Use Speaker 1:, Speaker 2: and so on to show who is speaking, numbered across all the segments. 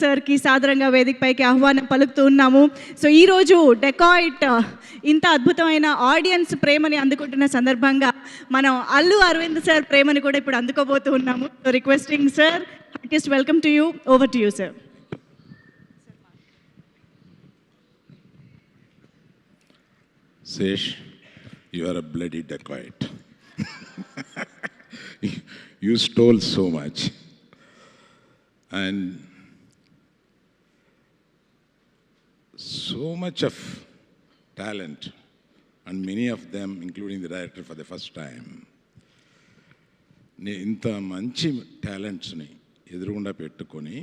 Speaker 1: సార్కి సాదరంగా వేదికపైకి ఆహ్వానం పలుకుతూ ఉన్నాము. సో ఈరోజు డెకాయిట్ ఇంత అద్భుతమైన ఆడియన్స్ ప్రేమని అందుకుంటున్న సందర్భంగా మనం అల్లు అరవింద్ సార్ ప్రేమని కూడా ఇప్పుడు అందుకోబోతూ ఉన్నాము. So requesting sir, heartiest welcome to you. Over to you sir.
Speaker 2: Sesh, you are a bloody dacoit. You stole so much. And so much of talent, and many of them, including the director for the first time. ఇంత మంచి టాలెంట్స్ని ఎదురుగుండా పెట్టుకొని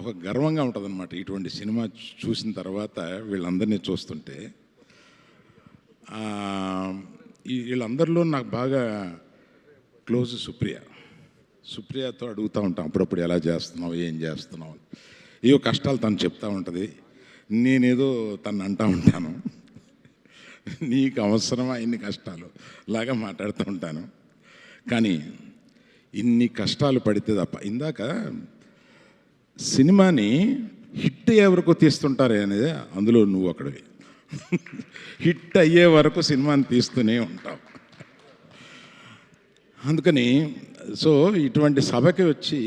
Speaker 2: ఒక గర్వంగా ఉంటుంది అన్నమాట. ఇటువంటి cinema చూసిన తర్వాత వీళ్ళందరినీ చూస్తుంటే వీళ్ళందరిలో నాకు బాగా క్లోజ్ సుప్రియతో అడుగుతూ ఉంటాం అప్పుడప్పుడు, ఎలా చేస్తున్నావు, ఏం చేస్తున్నావు, ఏవో కష్టాలు తను చెప్తూ ఉంటుంది, నేనేదో తను అంటూ ఉంటాను, నీకు అవసరమా ఇన్ని కష్టాలు లాగా మాట్లాడుతూ ఉంటాను. కానీ ఇన్ని కష్టాలు పడితే తప్ప, ఇందాక సినిమాని హిట్ అయ్యే వరకు తీస్తుంటారే అనేది, అందులో నువ్వు అక్కడివి. హిట్ అయ్యే వరకు సినిమాని తీస్తూనే ఉంటావు. అందుకని సో ఇటువంటి సభకి వచ్చి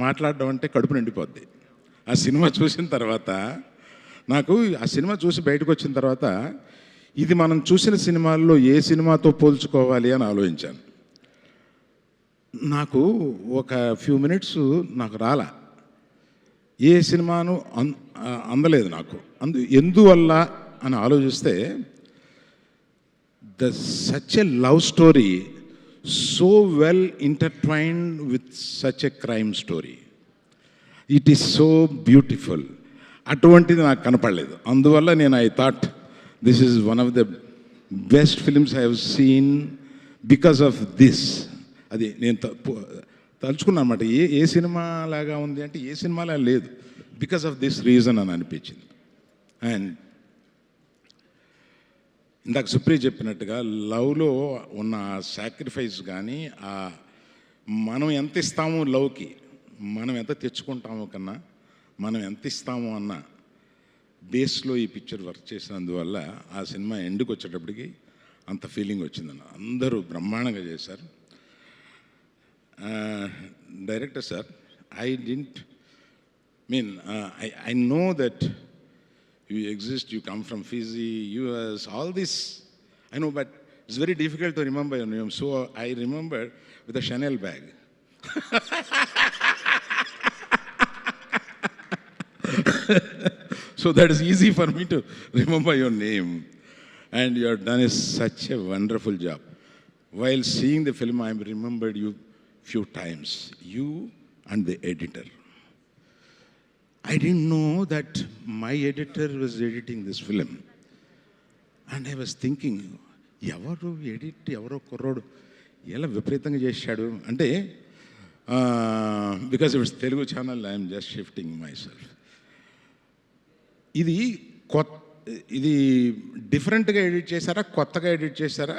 Speaker 2: మాట్లాడడం అంటే కడుపు నిండిపోద్ది. ఆ సినిమా చూసిన తర్వాత నాకు, ఆ సినిమా చూసి బయటకు వచ్చిన తర్వాత ఇది మనం చూసిన సినిమాల్లో ఏ సినిమాతో పోల్చుకోవాలి అని ఆలోచించాను. నాకు ఒక ఫ్యూ మినిట్స్ నాకు రాలా, ఏ సినిమాను అందలేదు నాకు. ఎందువల్ల అని ఆలోచిస్తే, such a love story so well intertwined with such a crime story, it is so beautiful. అటువంటిది నాకు కనపడలేదు. అందువల్ల నేను I thought this is one of the best films I have seen because of this. అది నేను తలుచుకున్నాను అన్నమాట. ఏ cinema లాగా ఉంది అంటే ఏ సినిమాలా లేదు, బికాస్ ఆఫ్ దిస్ రీజన్ అని అనిపించింది. అండ్ ఇందాక సుప్రియ చెప్పినట్టుగా లవ్లో ఉన్న సాక్రిఫైస్ కానీ, మనం ఎంత ఇస్తాము లవ్కి, మనం ఎంత తెచ్చుకుంటామో కన్నా మనం ఎంత ఇస్తాము అన్న బేస్లో ఈ పిక్చర్ వర్క్ చేసినందువల్ల ఆ సినిమా ఎండుకు వచ్చేటప్పటికి అంత ఫీలింగ్ వచ్చిందన్న. అందరూ బ్రహ్మాండంగా చేశారు. Director sir, I know that you exist, you come from Fiji, US, all this, I know, but it's very difficult to remember your name. So I remember with a Chanel bag. So that is easy for me to remember your name. And you have done such a wonderful job. While seeing the film, I remembered you few times, you and the editor. I didn't know that my editor was editing this film. And I was thinking, ఎవరు edit, ఎవరో కుర్రోడు ఎలా విపరీతంగా చేశాడు అంటే, because it's Telugu channel, I'm just shifting my self. ఇది డిఫరెంట్గా edit చేశారా, కొత్తగా ఎడిట్ చేశారా,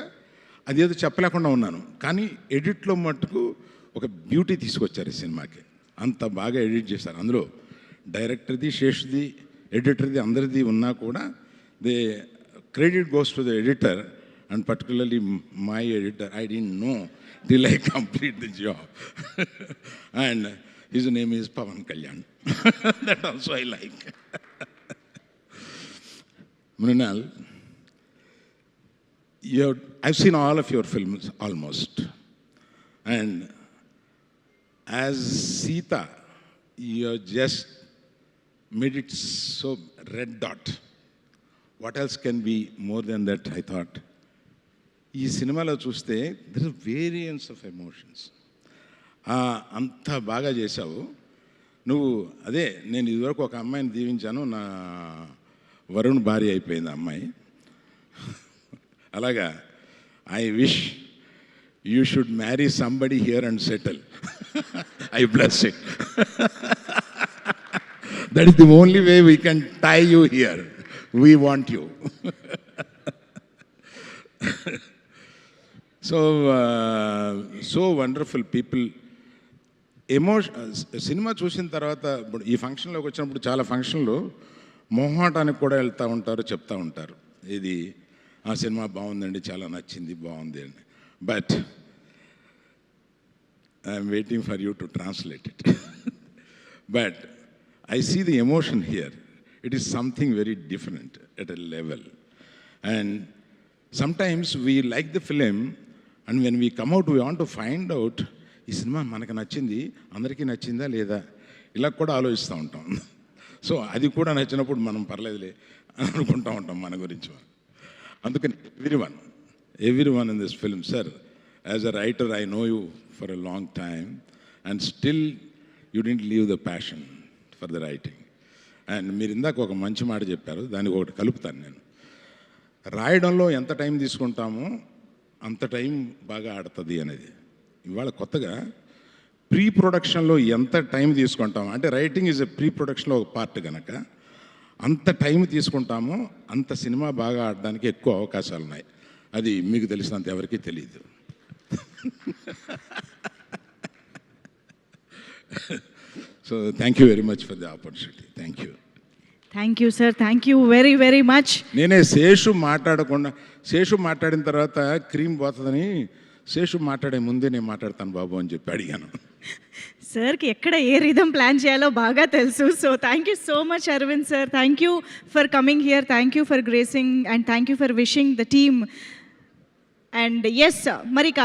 Speaker 2: అదేదో చెప్పలేకుండా ఉన్నాను. కానీ ఎడిట్లో మట్టుకు ఒక బ్యూటీ తీసుకొచ్చారు ఈ సినిమాకి. అంత బాగా ఎడిట్ చేశారు. అందులో డైరెక్టర్ది, శేష్ది, ఎడిటర్ది అందరిది ఉన్నా కూడా the credit goes to the editor, and particularly my editor. I don't know till I complete the job. And his name is Pawan Kalyan. That also I like. Mrinal, I've seen all of your films almost, and as Sita, you just made it so red dot. What else can be more than that, I thought. ఈ సినిమాలో చూస్తే there is variance of emotions. అంత బాగా చేశావు నువ్వు. అదే నేను ఇదివరకు ఒక అమ్మాయిని దీవించాను, నా వరుణ్ భార్య అయిపోయింది అమ్మాయి. అలాగా I wish you should marry somebody here and settle. I bless it. That is the only way we can tie you here. We want you. So wonderful people సినిమా చూసిన తర్వాత ఇప్పుడు ఈ ఫంక్షన్లోకి వచ్చినప్పుడు చాలా ఫంక్షన్లు మొహమాటానికి కూడా వెళ్తూ ఉంటారు, చెప్తూ ఉంటారు, ఇది ఆ సినిమా బాగుందండి, చాలా నచ్చింది, బాగుంది అని. But I'm waiting for you to translate it. But I see the emotion here. It is something very different at a level. And sometimes we like the film, and when we come out, we want to find out, ఈ cinema మనకు నచ్చింది, అందరికీ నచ్చిందా లేదా, ఇలా కూడా ఆలోచిస్తూ ఉంటాం. సో అది కూడా నచ్చినప్పుడు మనం పర్లేదులే అని అనుకుంటూ ఉంటాం మన గురించి. అందుకని every one in this film, sir, as a writer I know you for a long time, and still you didn't leave the passion for the writing. And మీరు ఇందాక ఒక మంచి మాట చెప్పారు, దానికి ఒకటి కలుపుతాను నేను. రాయడంలో ఎంత టైం తీసుకుంటామో అంత టైం బాగా ఆడుతుంది అనేది. ఇవాళ కొత్తగా ప్రీ ప్రొడక్షన్లో ఎంత టైం తీసుకుంటామో, అంటే రైటింగ్ ఈజ్ ఎ ప్రీ ప్రొడక్షన్లో ఒక పార్ట్ కనుక అంత టైం తీసుకుంటామో అంత సినిమా బాగా ఆడడానికి ఎక్కువ అవకాశాలు ఉన్నాయి. అది మీకు తెలిసినంత ఎవరికీ తెలియదు. So thank you very much for the opportunity. Thank you.
Speaker 1: Thank you sir, thank you very very much.
Speaker 2: నేనే శేషు మాట్లాడిన తర్వాత క్రీమ్ పోతుందని శేషు మాట్లాడే ముందే నేను మాట్లాడతాను బాబు అని చెప్పి అడిగాను.
Speaker 1: సార్కి ఎక్కడ ఏ రిధం ప్లాన్ చేయాలో బాగా తెలుసు. So thank you so much Aravind sir, thank you for coming here, thank you for gracing, and thank you for wishing the team. And yes, మరిక